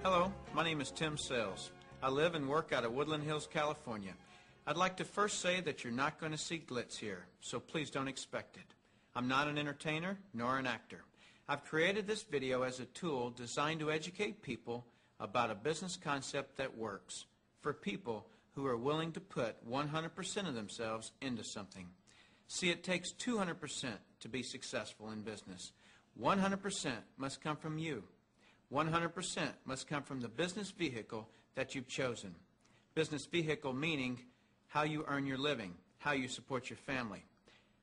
Hello, my name is Tim Sells. I live and work out of Woodland Hills, California. I'd like to first say that you're not going to see glitz here, so please don't expect it. I'm not an entertainer nor an actor. I've created this video as a tool designed to educate people about a business concept that works for people who are willing to put 100% of themselves into something. See, it takes 200% to be successful in business. 100% must come from you. 100% must come from the business vehicle that you've chosen. Business vehicle meaning how you earn your living, how you support your family.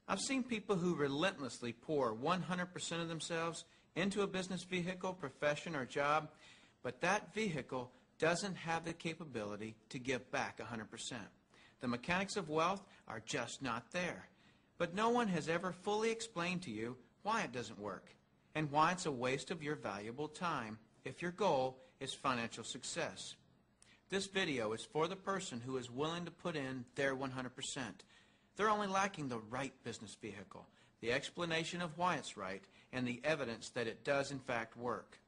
I've seen people who relentlessly pour 100% of themselves into a business vehicle, profession, or job, but that vehicle doesn't have the capability to give back 100%. The mechanics of wealth are just not there. But no one has ever fully explained to you why it doesn't work and why it's a waste of your valuable time if your goal is financial success. This video is for the person who is willing to put in their 100%. They're only lacking the right business vehicle, the explanation of why it's right, and the evidence that it does in fact work.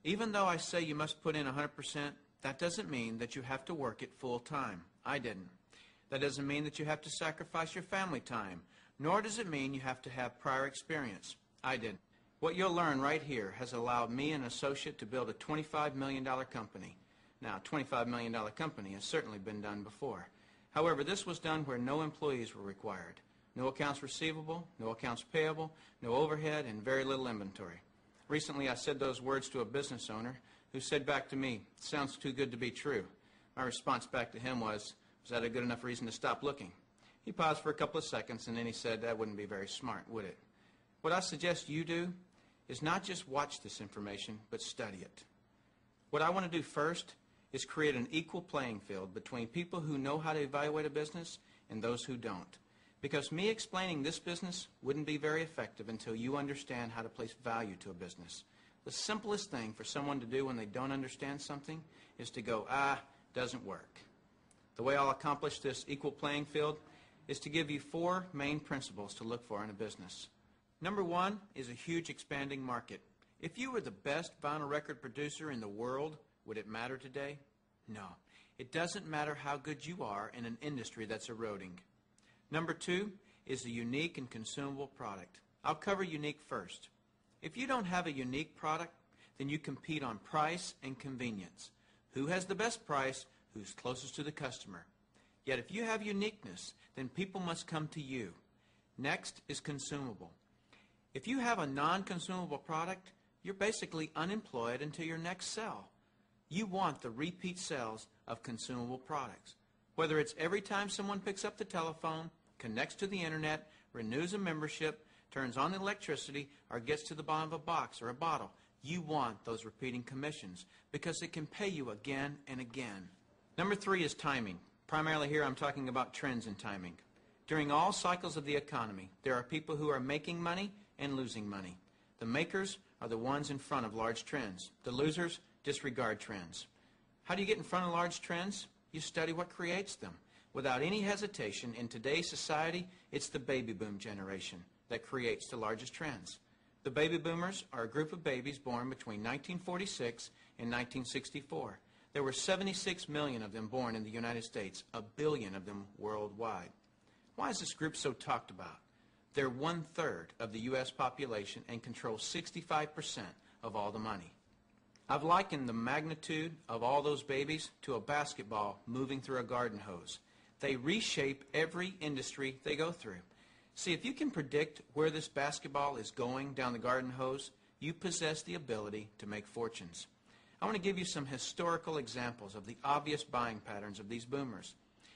Even though I say you must put in 100%, that doesn't mean that you have to work it full time. I didn't. That doesn't mean that you have to sacrifice your family time, nor does it mean you have to have prior experience. I didn't. What you'll learn right here has allowed me and an associate to build a $25 million company. Now, a $25 million company has certainly been done before. However, this was done where no employees were required. No accounts receivable, no accounts payable, no overhead, and very little inventory. Recently, I said those words to a business owner who said back to me, "Sounds too good to be true." My response back to him was that a good enough reason to stop looking? He paused for a couple of seconds, and then he said, "That wouldn't be very smart, would it?" What I suggest you do is not just watch this information, but study it. What I want to do first is create an equal playing field between people who know how to evaluate a business and those who don't. Because me explaining this business wouldn't be very effective until you understand how to place value to a business. The simplest thing for someone to do when they don't understand something is to go, doesn't work. The way I'll accomplish this equal playing field is to give you 4 main principles to look for in a business. Number 1 is a huge expanding market. If you were the best vinyl record producer in the world, would it matter today? No. It doesn't matter how good you are in an industry that's eroding. Number 2 is a unique and consumable product. I'll cover unique first. If you don't have a unique product, then you compete on price and convenience. Who has the best price? Who's closest to the customer? Yet if you have uniqueness, then people must come to you. Next is consumable. If you have a non-consumable product, you're basically unemployed until your next sell. You want the repeat sales of consumable products. Whether it's every time someone picks up the telephone, connects to the internet, renews a membership, turns on the electricity, or gets to the bottom of a box or a bottle, you want those repeating commissions because it can pay you again and again. Number 3 is timing. Primarily here I'm talking about trends in timing. During all cycles of the economy, there are people who are making money and losing money. The makers are the ones in front of large trends. The losers disregard trends. How do you get in front of large trends? You study what creates them. Without any hesitation, in today's society, it's the baby boom generation that creates the largest trends. The baby boomers are a group of babies born between 1946 and 1964. There were 76 million of them born in the United States, 1 billion of them worldwide. Why is this group so talked about? They're 1/3 of the U.S. population and control 65% of all the money. I've likened the magnitude of all those babies to a basketball moving through a garden hose. They reshape every industry they go through. See, if you can predict where this basketball is going down the garden hose, you possess the ability to make fortunes. I want to give you some historical examples of the obvious buying patterns of these boomers.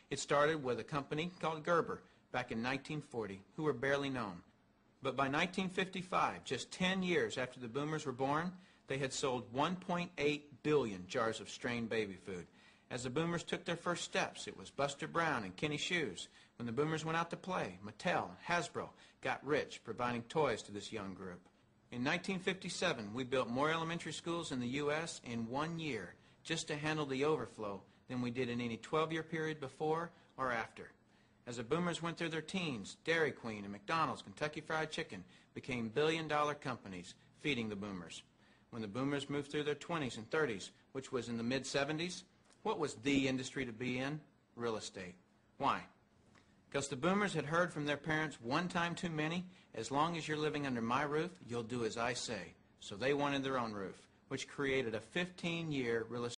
It started with a company called Gerber back in 1940, who were barely known. But by 1955, just 10 years after the boomers were born, they had sold 1.8 billion jars of strained baby food. As the boomers took their first steps, it was Buster Brown and Kenny Shoes. When the boomers went out to play, Mattel and Hasbro got rich providing toys to this young group. In 1957, we built more elementary schools in the U.S. in 1 year just to handle the overflow than we did in any 12-year period before or after. As the boomers went through their teens, Dairy Queen and McDonald's, Kentucky Fried Chicken became billion-dollar companies feeding the boomers. When the boomers moved through their 20s and 30s, which was in the mid-70s, what was the industry to be in? Real estate. Why? Because the boomers had heard from their parents one time too many, as long as you're living under my roof, you'll do as I say. So they wanted their own roof, which created a 15-year real estate